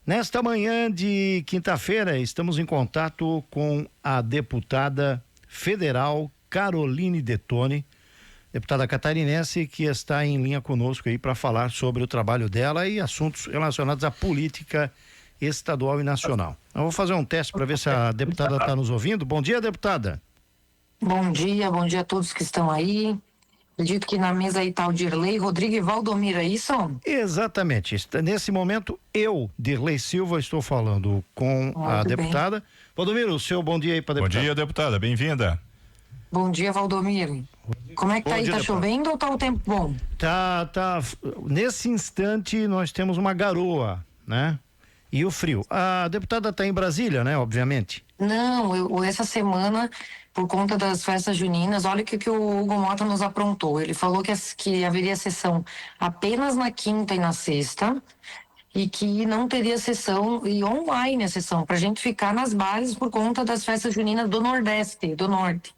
Nesta manhã de quinta-feira, estamos em contato com a deputada federal Caroline Detoni, deputada catarinense, que está em linha conosco aí para falar sobre o trabalho dela e assuntos relacionados à política estadual e nacional. Eu vou fazer um teste para ver se a deputada está nos ouvindo. Bom dia, deputada. Bom dia a todos que estão aí. Acredito que na mesa aí tá o Dirley, Rodrigo e Valdomir, é isso? Exatamente. Nesse momento, eu, Dirley Silva, estou falando com a deputada. Valdomiro, o seu bom dia aí para a deputada. Bom dia, deputada, bem-vinda. Bom dia, Valdomir. Como é que tá aí? Tá chovendo ou tá o tempo bom? Tá. Nesse instante, nós temos uma garoa, né? E o frio. A deputada tá em Brasília, né? Obviamente. Não, essa semana, por conta das festas juninas, olha o que o Hugo Mota nos aprontou. Ele falou que haveria sessão apenas na quinta e na sexta e que não teria sessão e online a sessão, pra gente ficar nas bases por conta das festas juninas do Nordeste, do Norte.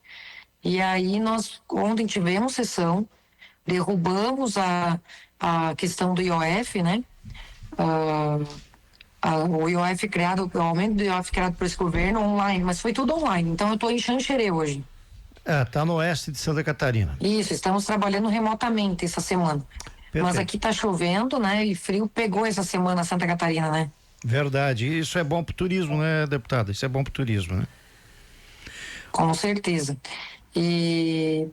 E aí nós ontem tivemos sessão, derrubamos a questão do IOF, né? O IOF criado, o aumento do IOF criado por esse governo online, mas foi tudo online, então eu estou em Xanxerê hoje. Tá no oeste de Santa Catarina. Isso, estamos trabalhando remotamente essa semana. Perfeito. Mas aqui tá chovendo, né, e frio pegou essa semana Santa Catarina, né? Verdade, isso é bom pro turismo, né, deputada? Isso é bom pro turismo, né? Com certeza. E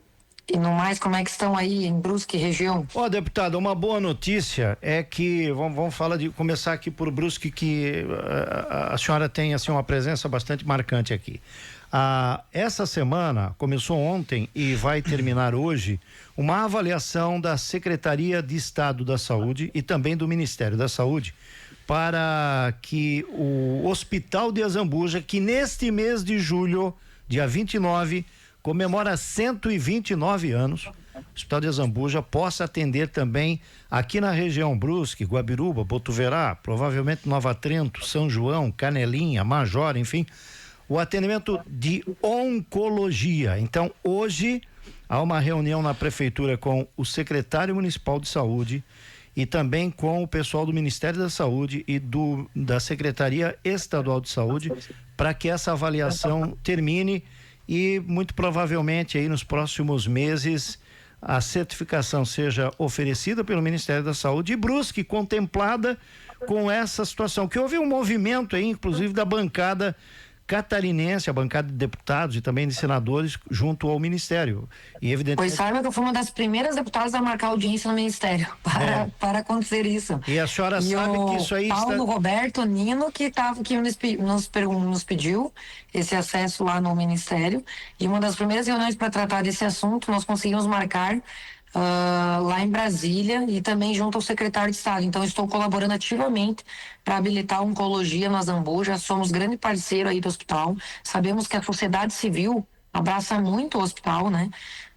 no mais, como é que estão aí em Brusque região? Deputada, uma boa notícia é que, vamos começar aqui por Brusque, que a senhora tem assim uma presença bastante marcante aqui. Essa semana, começou ontem e vai terminar hoje, uma avaliação da Secretaria de Estado da Saúde e também do Ministério da Saúde para que o Hospital de Azambuja, que neste mês de julho, dia 29, comemora 129 anos, o Hospital de Azambuja possa atender também aqui na região Brusque, Guabiruba, Botuverá, provavelmente Nova Trento, São João, Canelinha, Major, enfim, o atendimento de oncologia. Então, hoje há uma reunião na prefeitura com o secretário municipal de saúde e também com o pessoal do Ministério da Saúde e da Secretaria Estadual de Saúde para que essa avaliação termine e muito provavelmente aí nos próximos meses a certificação seja oferecida pelo Ministério da Saúde e Brusque contemplada com essa situação, que houve um movimento aí, inclusive da bancada catarinense, a bancada de deputados e também de senadores junto ao Ministério. E evidentemente... Pois saiba que eu fui uma das primeiras deputadas a marcar audiência no Ministério para acontecer isso. E a senhora sabe que isso aí Paulo Roberto Nino que nos pediu esse acesso lá no Ministério, e uma das primeiras reuniões para tratar desse assunto nós conseguimos marcar lá em Brasília e também junto ao secretário de Estado. Então estou colaborando ativamente para habilitar a oncologia no Azambuja. Somos grande parceiro aí do hospital. Sabemos que a sociedade civil abraça muito o hospital, né?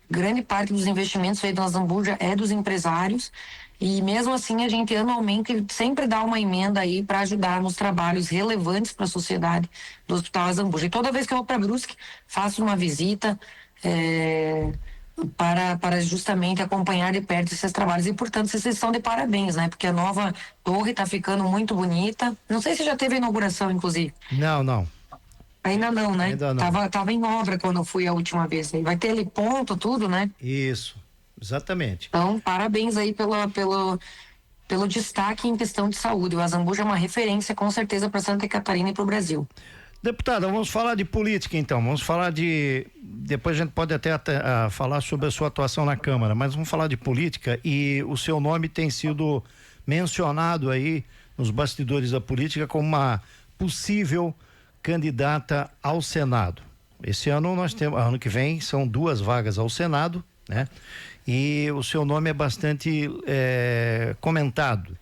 Grande parte dos investimentos feitos no Azambuja é dos empresários, e mesmo assim a gente anualmente sempre dá uma emenda aí para ajudar nos trabalhos relevantes para a sociedade do Hospital Azambuja. E toda vez que eu vou para Brusque, faço uma visita para justamente acompanhar de perto esses trabalhos, e portanto vocês estão de parabéns, né? Porque a nova torre está ficando muito bonita. Não sei se já teve inauguração, inclusive. Não. Ainda não, né? Ainda não. Tava em obra quando eu fui a última vez. Vai ter ali ponto, tudo, né? Isso, exatamente. Então, parabéns aí pelo destaque em questão de saúde. O Azambuja é uma referência, com certeza, para Santa Catarina e para o Brasil. Deputada, vamos falar de política então, depois a gente pode até falar sobre a sua atuação na Câmara, mas vamos falar de política, e o seu nome tem sido mencionado aí nos bastidores da política como uma possível candidata ao Senado. Esse ano ano que vem são 2 vagas ao Senado, né? E o seu nome é bastante comentado.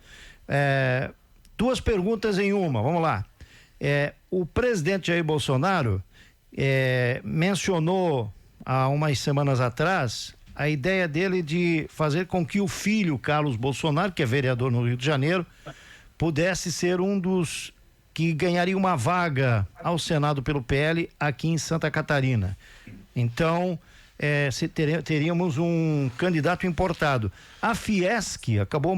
2 perguntas em uma, vamos lá. O presidente Jair Bolsonaro mencionou há umas semanas atrás a ideia dele de fazer com que o filho Carlos Bolsonaro, que é vereador no Rio de Janeiro, pudesse ser um dos que ganharia uma vaga ao Senado pelo PL aqui em Santa Catarina. Então, teríamos um candidato importado. A Fiesc acabou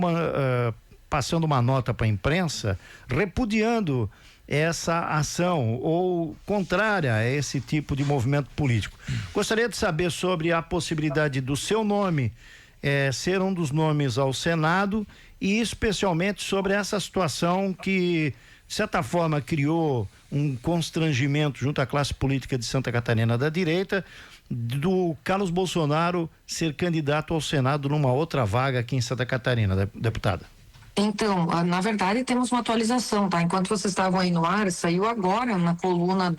passando uma nota para a imprensa repudiando essa ação ou contrária a esse tipo de movimento político. Gostaria de saber sobre a possibilidade do seu nome ser um dos nomes ao Senado e especialmente sobre essa situação que, de certa forma, criou um constrangimento junto à classe política de Santa Catarina da direita, do Carlos Bolsonaro ser candidato ao Senado numa outra vaga aqui em Santa Catarina, deputada. Então, na verdade, temos uma atualização, tá? Enquanto vocês estavam aí no ar, saiu agora na coluna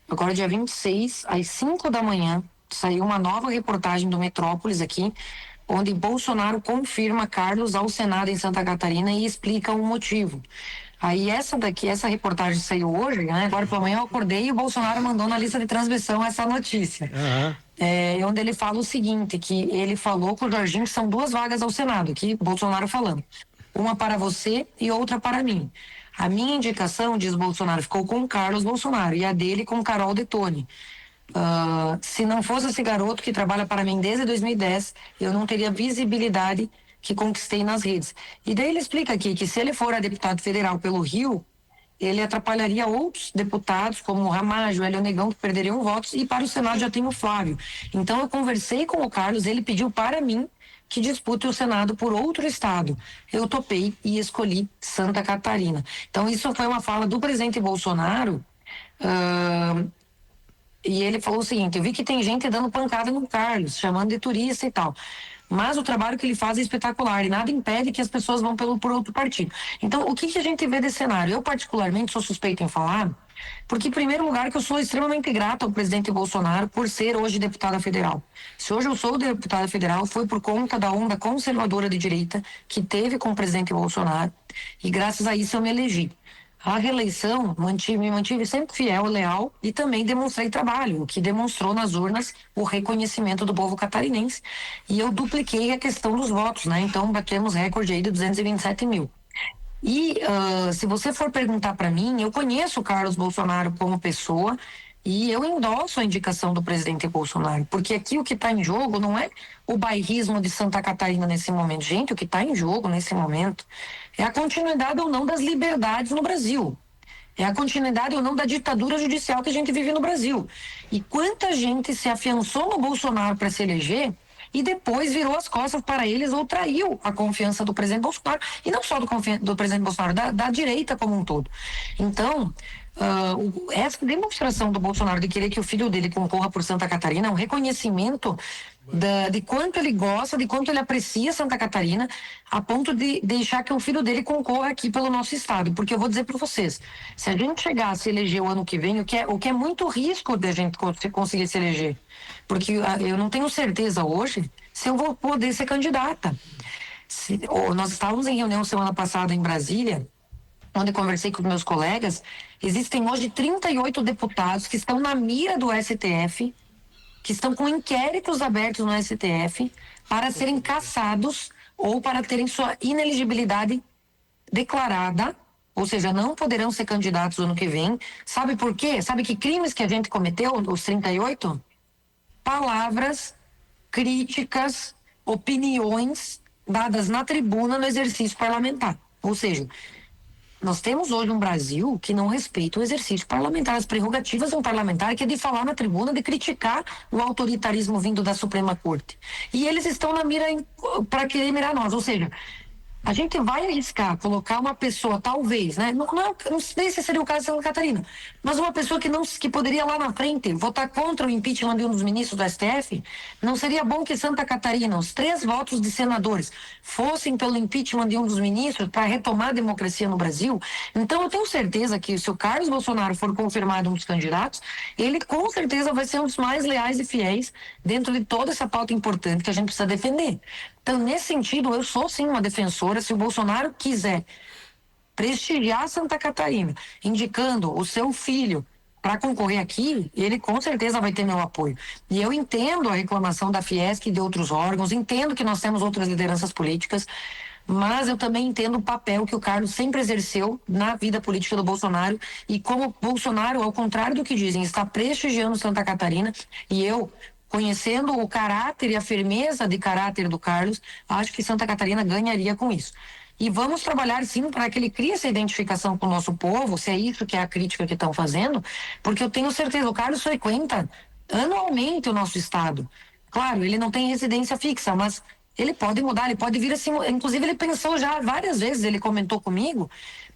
agora dia 26, às 5 da manhã, saiu uma nova reportagem do Metrópolis aqui, onde Bolsonaro confirma Carlos ao Senado em Santa Catarina e explica o motivo. Aí essa reportagem saiu hoje, né? Agora pela manhã eu acordei e o Bolsonaro mandou na lista de transmissão essa notícia. Onde ele fala o seguinte, que ele falou com o Jorginho que são 2 vagas ao Senado, aqui Bolsonaro falando. Uma para você e outra para mim. A minha indicação, diz Bolsonaro, ficou com Carlos Bolsonaro e a dele com Carol Detoni. Se não fosse esse garoto que trabalha para mim desde 2010, eu não teria visibilidade que conquistei nas redes. E daí ele explica aqui que se ele for a deputado federal pelo Rio, ele atrapalharia outros deputados, como o Ramalho, o Hélio Negão, que perderiam votos, e para o Senado já tem o Flávio. Então eu conversei com o Carlos, ele pediu para mim que dispute o Senado por outro estado. Eu topei e escolhi Santa Catarina. Então isso foi uma fala do presidente Bolsonaro, e ele falou o seguinte: eu vi que tem gente dando pancada no Carlos, chamando de turista e tal. Mas o trabalho que ele faz é espetacular e nada impede que as pessoas vão por outro partido. Então, o que a gente vê desse cenário? Eu, particularmente, sou suspeito em falar, porque, em primeiro lugar, que eu sou extremamente grata ao presidente Bolsonaro por ser hoje deputada federal. Se hoje eu sou deputada federal, foi por conta da onda conservadora de direita que teve com o presidente Bolsonaro, e graças a isso eu me elegi. A reeleição me mantive sempre fiel, leal e também demonstrei trabalho, o que demonstrou nas urnas o reconhecimento do povo catarinense. E eu dupliquei a questão dos votos, né? Então batemos recorde aí de 227 mil. E se você for perguntar para mim, eu conheço o Carlos Bolsonaro como pessoa e eu endosso a indicação do presidente Bolsonaro, porque aqui o que está em jogo não é o bairrismo de Santa Catarina nesse momento. Gente, o que está em jogo nesse momento é a continuidade ou não das liberdades no Brasil. É a continuidade ou não da ditadura judicial que a gente vive no Brasil. E quanta gente se afiançou no Bolsonaro para se eleger e depois virou as costas para eles ou traiu a confiança do presidente Bolsonaro, e não só do presidente Bolsonaro, da direita como um todo. Então, essa demonstração do Bolsonaro de querer que o filho dele concorra por Santa Catarina é um reconhecimento de quanto ele gosta, de quanto ele aprecia Santa Catarina, a ponto de deixar que o filho dele concorra aqui pelo nosso estado. Porque eu vou dizer para vocês, se a gente chegar a se eleger o ano que vem, o que é muito risco de a gente conseguir se eleger, porque eu não tenho certeza hoje se eu vou poder ser candidata. Nós estávamos em reunião semana passada em Brasília, onde conversei com meus colegas. Existem hoje 38 deputados que estão na mira do STF, que estão com inquéritos abertos no STF para serem cassados ou para terem sua inelegibilidade declarada, ou seja, não poderão ser candidatos no ano que vem. Sabe por quê? Sabe que crimes que a gente cometeu, os 38? Palavras, críticas, opiniões dadas na tribuna no exercício parlamentar. Ou seja, nós temos hoje um Brasil que não respeita o exercício parlamentar, as prerrogativas de um parlamentar, que é de falar na tribuna, de criticar o autoritarismo vindo da Suprema Corte. E eles estão na mira para querer mirar nós, ou seja, a gente vai arriscar colocar uma pessoa, talvez, né? Não sei se seria o caso de Santa Catarina, mas uma pessoa que poderia lá na frente votar contra o impeachment de um dos ministros do STF. Não seria bom que Santa Catarina, os 3 votos de senadores, fossem pelo impeachment de um dos ministros para retomar a democracia no Brasil? Então eu tenho certeza que se o Carlos Bolsonaro for confirmado um dos candidatos, ele com certeza vai ser um dos mais leais e fiéis dentro de toda essa pauta importante que a gente precisa defender. Então, nesse sentido, eu sou sim uma defensora. Se o Bolsonaro quiser prestigiar Santa Catarina, indicando o seu filho para concorrer aqui, ele com certeza vai ter meu apoio. E eu entendo a reclamação da Fiesc e de outros órgãos, entendo que nós temos outras lideranças políticas, mas eu também entendo o papel que o Carlos sempre exerceu na vida política do Bolsonaro, e como Bolsonaro, ao contrário do que dizem, está prestigiando Santa Catarina, e eu, conhecendo o caráter e a firmeza de caráter do Carlos, acho que Santa Catarina ganharia com isso. e vamos trabalhar sim para que ele crie essa identificação com o nosso povo, se é isso que é a crítica que estão fazendo, porque eu tenho certeza, o Carlos frequenta anualmente o nosso estado. Claro, ele não tem residência fixa, mas ele pode mudar, ele pode vir assim, inclusive ele pensou já várias vezes, ele comentou comigo,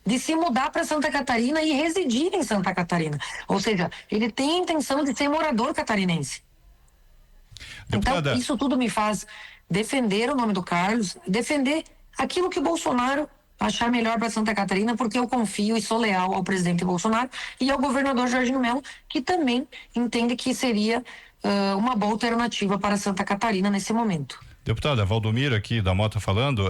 de se mudar para Santa Catarina e residir em Santa Catarina. Ou seja, ele tem a intenção de ser morador catarinense. Deputada... Então, isso tudo me faz defender o nome do Carlos, defender aquilo que o Bolsonaro achar melhor para Santa Catarina, porque eu confio e sou leal ao presidente Bolsonaro e ao governador Jorginho Melo, que também entende que seria uma boa alternativa para Santa Catarina nesse momento. Deputada Valdomiro aqui da Mota falando,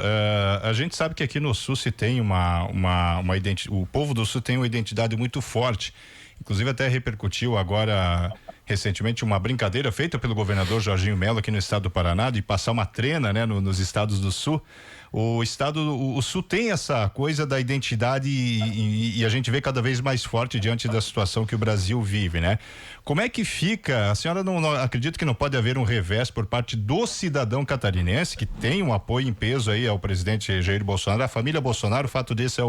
a gente sabe que aqui no Sul se tem o povo do Sul tem uma identidade muito forte, inclusive até repercutiu agora recentemente uma brincadeira feita pelo governador Jorginho Melo aqui no estado do Paraná de passar uma trena, né, nos estados do Sul. O Sul tem essa coisa da identidade e a gente vê cada vez mais forte diante da situação que o Brasil vive, né? Como é que fica? A senhora não acredita que não pode haver um revés por parte do cidadão catarinense que tem um apoio em peso aí ao presidente Jair Bolsonaro, a família Bolsonaro? O fato desse é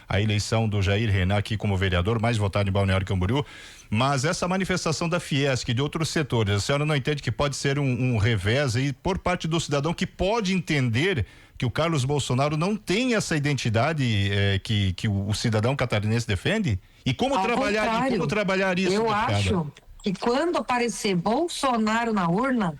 a eleição do Jair Renan aqui como vereador, mais votado em Balneário Camboriú. Mas essa manifestação da Fiesc e de outros setores, a senhora não entende que pode ser um revés aí por parte do cidadão que pode entender que o Carlos Bolsonaro não tem essa identidade que o cidadão catarinense defende? E como trabalhar isso? Eu deputada? acho que quando aparecer Bolsonaro na urna,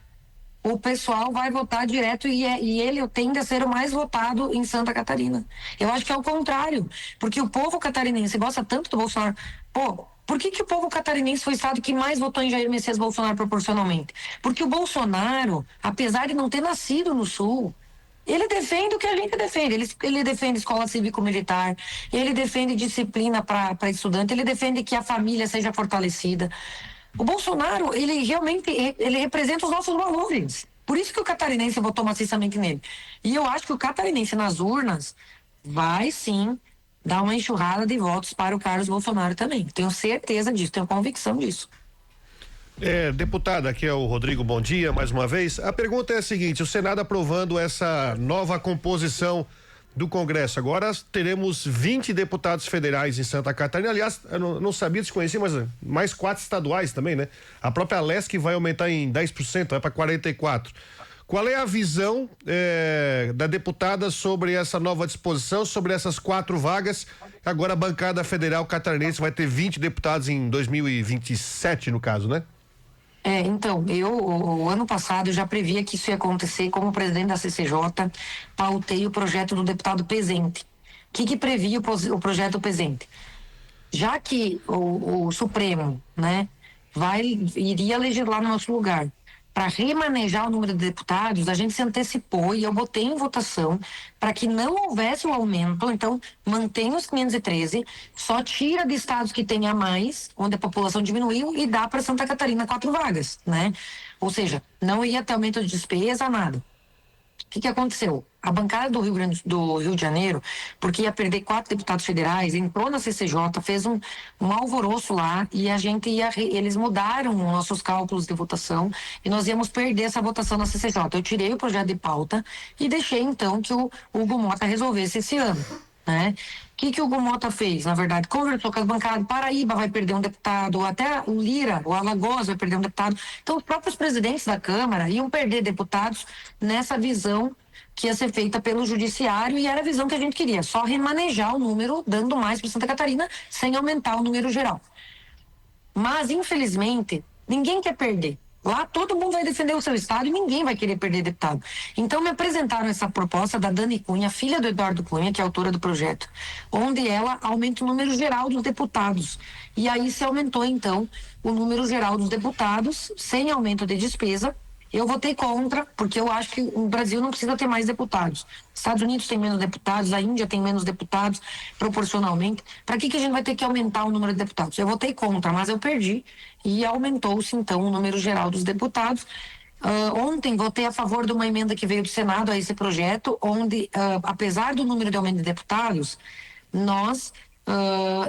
o pessoal vai votar direto e ele tende a ser o mais votado em Santa Catarina. Eu acho que é o contrário, porque o povo catarinense gosta tanto do Bolsonaro. Pô, por que o povo catarinense foi o estado que mais votou em Jair Messias Bolsonaro proporcionalmente? Porque o Bolsonaro, apesar de não ter nascido no Sul, ele defende o que a gente defende. Ele defende escola cívico-militar, ele defende disciplina para estudante, ele defende que a família seja fortalecida. O Bolsonaro, ele realmente ele representa os nossos valores. Por isso que o catarinense votou maciçamente nele. E eu acho que o catarinense nas urnas vai sim dar uma enxurrada de votos para o Carlos Bolsonaro também. Tenho certeza disso, tenho convicção disso. Deputada, aqui é o Rodrigo, bom dia mais uma vez. A pergunta é a seguinte: o Senado aprovando essa nova composição do Congresso, agora teremos 20 deputados federais em Santa Catarina. Aliás, eu não sabia, desconhecia, mas mais 4 estaduais também, né? A própria Lesc vai aumentar em 10%, vai para 44%. Qual é a visão da deputada sobre essa nova disposição, sobre essas 4 vagas? Agora a bancada federal catarinense vai ter 20 deputados em 2027, no caso, né? Então, o ano passado eu já previa que isso ia acontecer. Como presidente da CCJ, pautei o projeto do deputado Pezente. O que previa o projeto Pezente? Já que o Supremo, né, iria legislar no nosso lugar, para remanejar o número de deputados, a gente se antecipou e eu botei em votação para que não houvesse o aumento. Então, mantém os 513, só tira de estados que tenha mais, onde a população diminuiu, e dá para Santa Catarina 4 vagas, né? Ou seja, não ia ter aumento de despesa, nada. O que aconteceu? A bancada do Rio de Janeiro, porque ia perder 4 deputados federais, entrou na CCJ, fez um alvoroço lá e eles mudaram os nossos cálculos de votação e nós íamos perder essa votação na CCJ. Eu tirei o projeto de pauta e deixei então que o Hugo Mota resolvesse esse ano, né? O que o Hugo Mota fez? Na verdade, conversou com as bancadas. Paraíba vai perder um deputado, até o Lira, o Alagoas vai perder um deputado. Então, os próprios presidentes da Câmara iam perder deputados nessa visão que ia ser feita pelo judiciário, e era a visão que a gente queria, só remanejar o número, dando mais para Santa Catarina, sem aumentar o número geral. Mas, infelizmente, ninguém quer perder. Lá todo mundo vai defender o seu estado e ninguém vai querer perder deputado. Então me apresentaram essa proposta da Dani Cunha, filha do Eduardo Cunha, que é autora do projeto, onde ela aumenta o número geral dos deputados. E aí se aumentou então o número geral dos deputados, sem aumento de despesa. Eu votei contra, porque eu acho que o Brasil não precisa ter mais deputados. Estados Unidos tem menos deputados, a Índia tem menos deputados, proporcionalmente. Para que a gente vai ter que aumentar o número de deputados? Eu votei contra, mas eu perdi e aumentou-se, então, o número geral dos deputados. Ontem votei a favor de uma emenda que veio do Senado a esse projeto, onde, apesar do número de aumento de deputados, nós...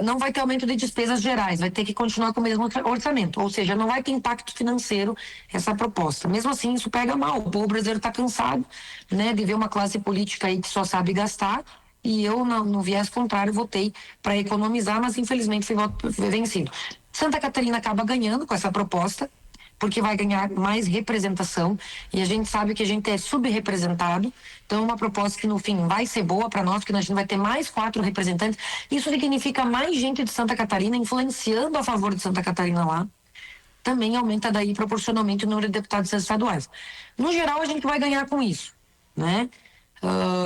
não vai ter aumento de despesas gerais, vai ter que continuar com o mesmo orçamento, ou seja, não vai ter impacto financeiro essa proposta. Mesmo assim, isso pega mal. O povo brasileiro está cansado, né, de ver uma classe política aí que só sabe gastar e eu, no viés contrário, votei para economizar, mas infelizmente foi vencido. Santa Catarina acaba ganhando com essa proposta, porque vai ganhar mais representação, e a gente sabe que a gente é subrepresentado, então é uma proposta que no fim vai ser boa para nós, porque a gente vai ter mais 4 representantes. Isso significa mais gente de Santa Catarina influenciando a favor de Santa Catarina lá. Também aumenta daí proporcionalmente o número de deputados estaduais. No geral, a gente vai ganhar com isso, né?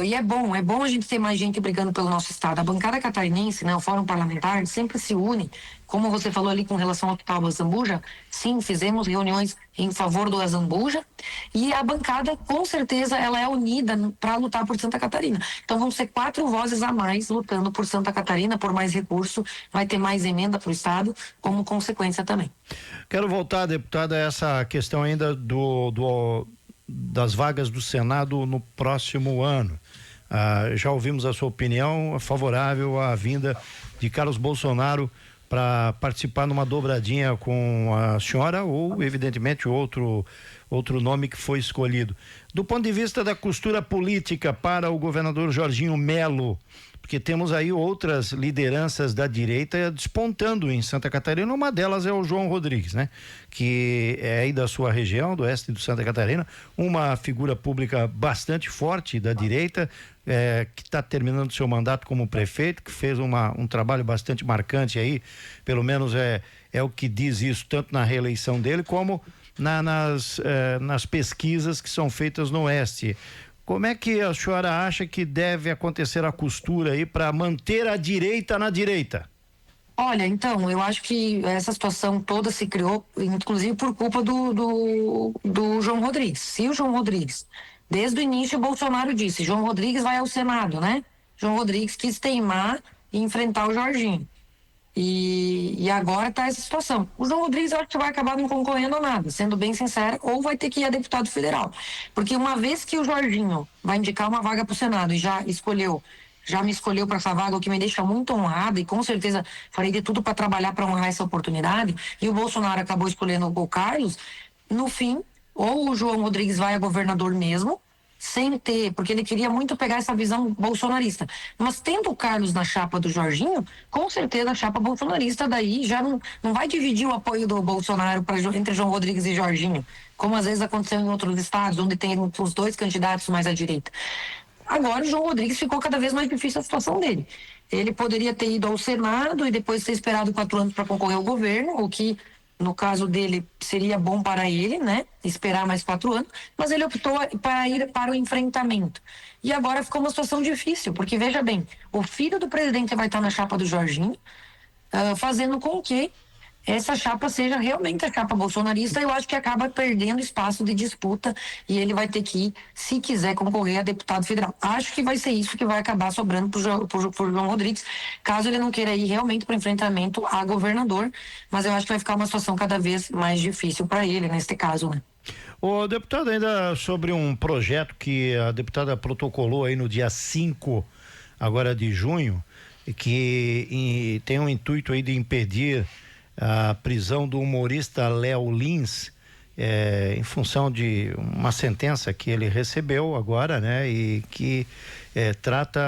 E é bom a gente ter mais gente brigando pelo nosso estado. A bancada catarinense, né, o Fórum Parlamentar, sempre se une, como você falou ali com relação ao Hospital Azambuja. Sim, fizemos reuniões em favor do Azambuja, e a bancada, com certeza, ela é unida para lutar por Santa Catarina. Então vão ser 4 vozes a mais lutando por Santa Catarina, por mais recurso, vai ter mais emenda para o estado, como consequência também. Quero voltar, deputada, a essa questão ainda das vagas do Senado no próximo ano. Já ouvimos a sua opinião favorável à vinda de Carlos Bolsonaro para participar numa dobradinha com a senhora, ou evidentemente outro nome que foi escolhido. Do ponto de vista da costura política para o governador Jorginho Melo, porque temos aí outras lideranças da direita despontando em Santa Catarina. Uma delas é o João Rodrigues, né? Que é aí da sua região, do oeste de Santa Catarina, uma figura pública bastante forte da direita, que está terminando seu mandato como prefeito, que fez um trabalho bastante marcante aí, pelo menos é o que diz isso, tanto na reeleição dele como nas pesquisas que são feitas no oeste. Como é que a senhora acha que deve acontecer a costura aí para manter a direita na direita? Olha, então, eu acho que essa situação toda se criou, inclusive por culpa do João Rodrigues. Se o João Rodrigues, desde o início, o Bolsonaro disse, João Rodrigues vai ao Senado, né? João Rodrigues quis teimar e enfrentar o Jorginho. E agora está essa situação. O João Rodrigues, eu acho que vai acabar não concorrendo a nada, sendo bem sincero, ou vai ter que ir a deputado federal. Porque uma vez que o Jorginho vai indicar uma vaga para o Senado e já me escolheu para essa vaga, o que me deixa muito honrada, e com certeza farei de tudo para trabalhar para honrar essa oportunidade, e o Bolsonaro acabou escolhendo o Carlos, no fim, ou o João Rodrigues vai a governador mesmo, sem ter, porque ele queria muito pegar essa visão bolsonarista. Mas tendo o Carlos na chapa do Jorginho, com certeza a chapa bolsonarista daí já não vai dividir o apoio do Bolsonaro entre João Rodrigues e Jorginho, como às vezes aconteceu em outros estados, onde tem os 2 candidatos mais à direita. Agora o João Rodrigues ficou cada vez mais difícil a situação dele. Ele poderia ter ido ao Senado e depois ter esperado 4 anos para concorrer ao governo, o que no caso dele seria bom para ele, né? Esperar mais 4 anos, mas ele optou para ir para o enfrentamento. E agora ficou uma situação difícil, porque veja bem, o filho do presidente vai estar na chapa do Jorginho, fazendo com que essa chapa seja realmente a chapa bolsonarista. Eu acho que acaba perdendo espaço de disputa e ele vai ter que ir, se quiser concorrer a deputado federal. Acho que vai ser isso que vai acabar sobrando por João Rodrigues, caso ele não queira ir realmente para o enfrentamento a governador, mas eu acho que vai ficar uma situação cada vez mais difícil para ele neste caso, né? O deputado, ainda sobre um projeto que a deputada protocolou aí no dia 5 agora de junho, que tem um intuito aí de impedir a prisão do humorista Léo Lins, em função de uma sentença que ele recebeu agora, né? E que trata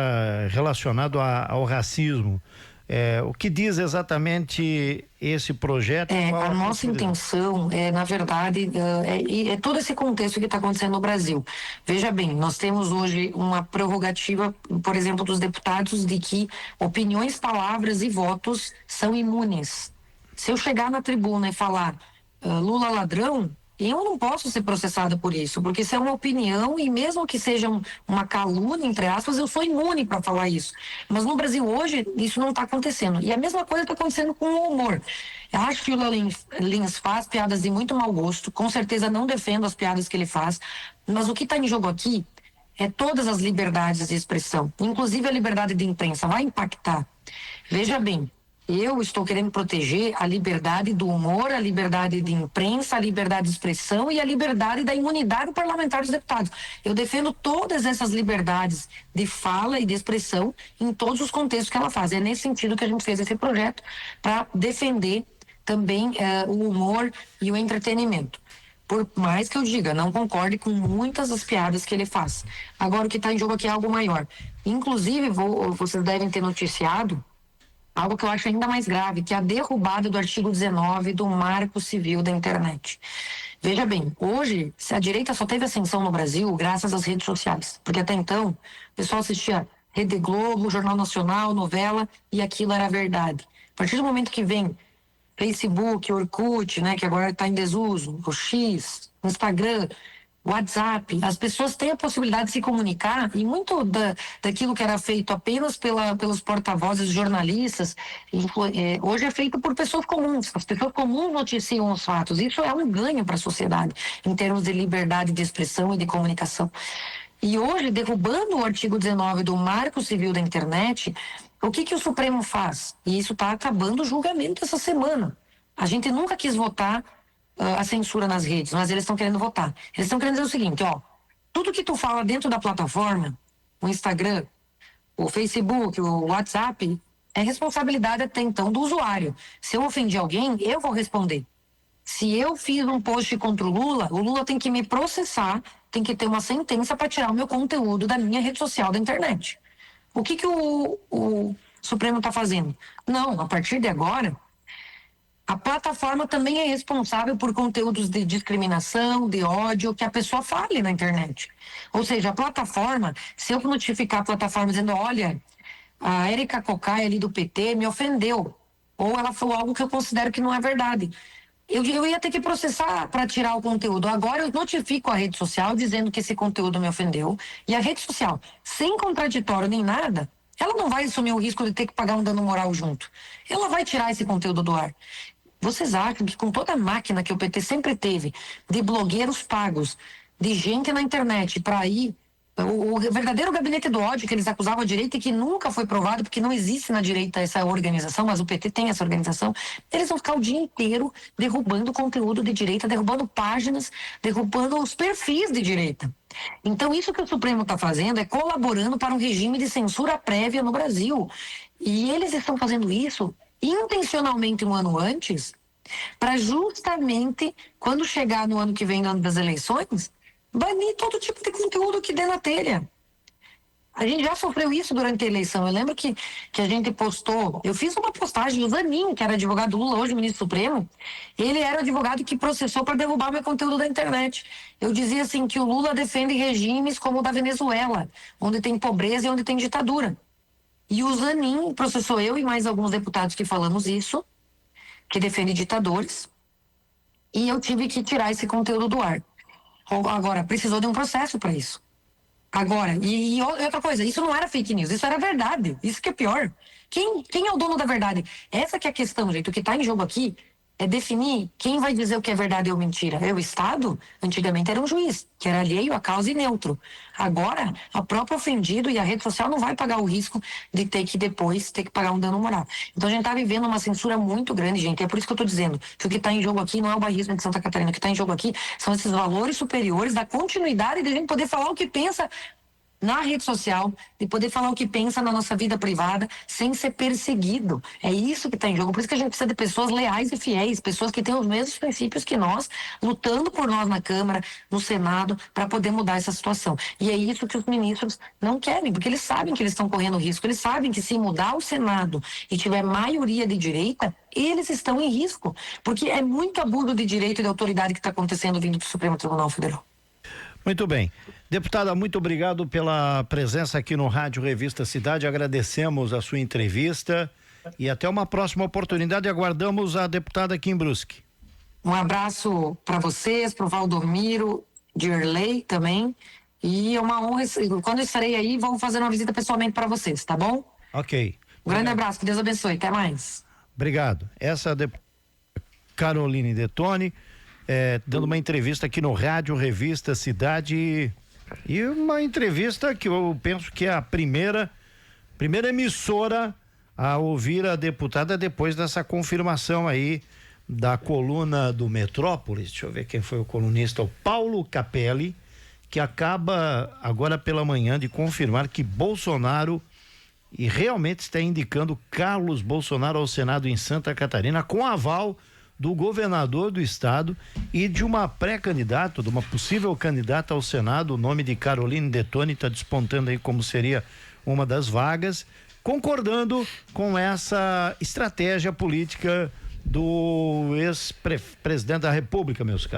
relacionado ao racismo. O que diz exatamente esse projeto? A nossa intenção na verdade, é todo esse contexto que está acontecendo no Brasil. Veja bem, nós temos hoje uma prerrogativa, por exemplo, dos deputados, de que opiniões, palavras e votos são imunes. Se eu chegar na tribuna e falar Lula ladrão, eu não posso ser processada por isso, porque isso é uma opinião e mesmo que seja uma calúnia, entre aspas, eu sou imune para falar isso. Mas no Brasil hoje, isso não está acontecendo. E a mesma coisa está acontecendo com o humor. Eu acho que o Léo Lins faz piadas de muito mau gosto, com certeza não defendo as piadas que ele faz, mas o que está em jogo aqui é todas as liberdades de expressão, inclusive a liberdade de imprensa, vai impactar. Veja bem, eu estou querendo proteger a liberdade do humor, a liberdade de imprensa, a liberdade de expressão e a liberdade da imunidade parlamentar dos deputados. Eu defendo todas essas liberdades de fala e de expressão em todos os contextos que ela faz. É nesse sentido que a gente fez esse projeto, para defender também o humor e o entretenimento. Por mais que eu diga, não concorde com muitas das piadas que ele faz. Agora, o que está em jogo aqui é algo maior. Inclusive, vocês devem ter noticiado algo que eu acho ainda mais grave, que é a derrubada do artigo 19 do Marco Civil da Internet. Veja bem, hoje, a direita só teve ascensão no Brasil graças às redes sociais, porque até então, o pessoal assistia Rede Globo, Jornal Nacional, novela, e aquilo era verdade. A partir do momento que vem Facebook, Orkut, né, que agora está em desuso, o X, Instagram, WhatsApp, as pessoas têm a possibilidade de se comunicar, e muito daquilo que era feito apenas pelos porta-vozes jornalistas, hoje é feito por pessoas comuns. As pessoas comuns noticiam os fatos. Isso é um ganho para a sociedade, em termos de liberdade de expressão e de comunicação. E hoje, derrubando o artigo 19 do Marco Civil da Internet, o que o Supremo faz? E isso está acabando o julgamento essa semana. A gente nunca quis votar a censura nas redes, mas eles estão querendo votar. Eles estão querendo dizer o seguinte, tudo que tu fala dentro da plataforma, o Instagram, o Facebook, o WhatsApp, é responsabilidade até então do usuário. Se eu ofendi alguém, eu vou responder. Se eu fiz um post contra o Lula tem que me processar, tem que ter uma sentença para tirar o meu conteúdo da minha rede social da internet. O que o Supremo está fazendo? Não, a partir de agora, a plataforma também é responsável por conteúdos de discriminação, de ódio, que a pessoa fale na internet. Ou seja, a plataforma, se eu notificar a plataforma dizendo, olha, a Érica Cocai ali do PT me ofendeu, ou ela falou algo que eu considero que não é verdade, eu ia ter que processar para tirar o conteúdo. Agora eu notifico a rede social dizendo que esse conteúdo me ofendeu, e a rede social, sem contraditório nem nada, ela não vai assumir o risco de ter que pagar um dano moral junto. Ela vai tirar esse conteúdo do ar. Vocês acham que com toda a máquina que o PT sempre teve, de blogueiros pagos, de gente na internet para ir, o verdadeiro gabinete do ódio que eles acusavam a direita e que nunca foi provado, porque não existe na direita essa organização, mas o PT tem essa organização, eles vão ficar o dia inteiro derrubando conteúdo de direita, derrubando páginas, derrubando os perfis de direita. Então isso que o Supremo está fazendo é colaborando para um regime de censura prévia no Brasil. E eles estão fazendo isso intencionalmente um ano antes, para justamente, quando chegar no ano que vem, no ano das eleições, banir todo tipo de conteúdo que dê na telha. A gente já sofreu isso durante a eleição. Eu lembro que a gente postou, eu fiz uma postagem, o Zanin, que era advogado do Lula, hoje ministro Supremo, ele era o advogado que processou para derrubar meu conteúdo da internet. Eu dizia assim, que o Lula defende regimes como o da Venezuela, onde tem pobreza e onde tem ditadura. E o Zanin processou eu e mais alguns deputados que falamos isso, que defende ditadores, e eu tive que tirar esse conteúdo do ar. Agora, precisou de um processo para isso. Agora, e outra coisa, isso não era fake news, isso era verdade, isso que é pior. Quem é o dono da verdade? Essa que é a questão, gente, o que está em jogo aqui é definir quem vai dizer o que é verdade ou mentira. É o Estado? Antigamente era um juiz, que era alheio à causa e neutro. Agora, o próprio ofendido e a rede social não vai pagar o risco de ter que depois ter que pagar um dano moral. Então a gente está vivendo uma censura muito grande, gente. É por isso que eu estou dizendo que o que está em jogo aqui não é o bairrismo de Santa Catarina. O que está em jogo aqui são esses valores superiores da continuidade de a gente poder falar o que pensa na rede social, de poder falar o que pensa na nossa vida privada sem ser perseguido. É isso que está em jogo. Por isso que a gente precisa de pessoas leais e fiéis, pessoas que têm os mesmos princípios que nós, lutando por nós na Câmara, no Senado, para poder mudar essa situação. E é isso que os ministros não querem, porque eles sabem que eles estão correndo risco, eles sabem que se mudar o Senado e tiver maioria de direita, eles estão em risco, porque é muito abuso de direito e de autoridade que está acontecendo vindo do Supremo Tribunal Federal. Muito bem. Deputada, muito obrigado pela presença aqui no Rádio Revista Cidade. Agradecemos a sua entrevista e até uma próxima oportunidade. Aguardamos a deputada aqui em Brusque. Um abraço para vocês, para o Valdomiro, Dirley também. E é uma honra. Quando eu estarei aí, vamos fazer uma visita pessoalmente para vocês, tá bom? Ok. Um grande abraço, que Deus abençoe. Até mais. Obrigado. Essa é a deputada Caroline Detoni. Dando uma entrevista aqui no Rádio Revista Cidade, e uma entrevista que eu penso que é a primeira emissora a ouvir a deputada depois dessa confirmação aí da coluna do Metrópolis. Deixa eu ver quem foi o colunista, o Paulo Capelli, que acaba agora pela manhã de confirmar que Bolsonaro, e realmente está indicando Carlos Bolsonaro ao Senado em Santa Catarina com aval do governador do estado e de uma pré-candidata, de uma possível candidata ao Senado, o nome de Caroline Detoni está despontando aí como seria uma das vagas, concordando com essa estratégia política do ex-presidente da República, meus caros.